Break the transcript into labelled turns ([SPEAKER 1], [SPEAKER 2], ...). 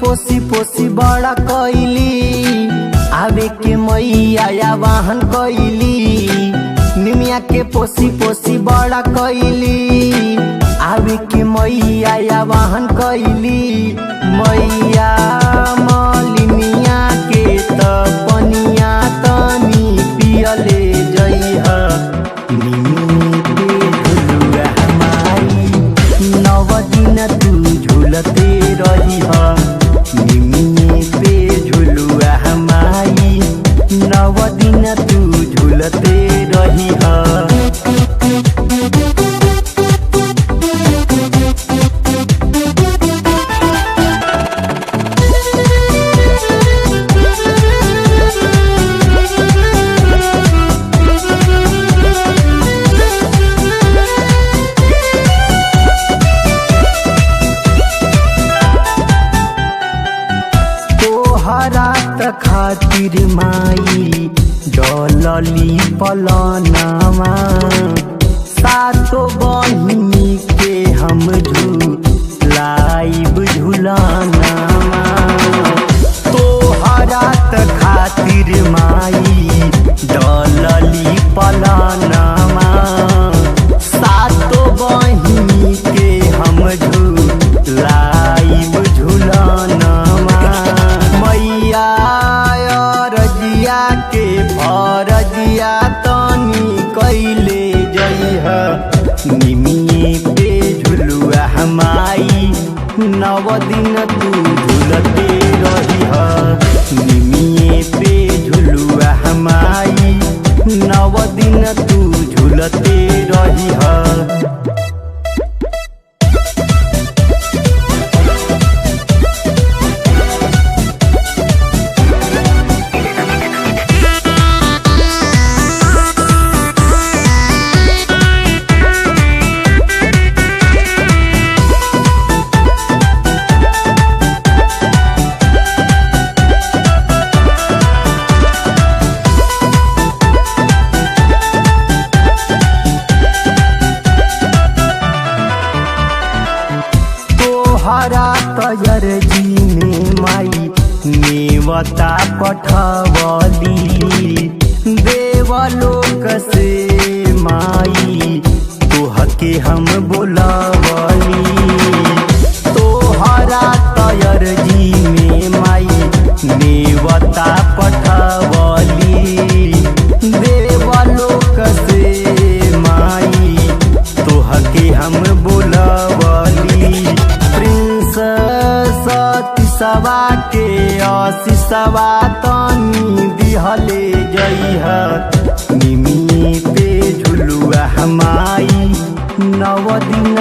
[SPEAKER 1] पोसी पोसी बड़ा कैली, आवे के मैया वाहन कैली। निमिया के पोसी पोसी बड़ा कैली, आवे के मैया वाहन कैली। मैया मलिनिया के त पनिया तनी पियले जइह। निमी पे झुलुआ माई, नव दिन तू झुलते रहिह। निमी पे झुलुआ माई, नव दिन तू झुलते रहिह। रात खातिर माई डलली पलनामा, सातो बहिनी के हम झूलाइब झूलनामा। तोहरात खातिर माई डलली पलनामा, सातो बहिनी के हम झूलाइब झूलनामा। मैया रजिया के फरजिया तनी कैले जइह। निमिये पे झुलुआ माई, नव दिन तू झुलते रहिह। निमिये पे झुलुआ माई, नव दिन तू झुलते रहिह। हरा तयर जी में माई नेवता पठवली। देवलोक से माई तोहके हम बोलवली। तोहरा तयर जी में माई नेवता पठवली। देवलोक से माई तोहके हम बोलवली। सवा के आशीषवा तनी दिहले जइह। निमी पे झुलुआ माई, नव दिन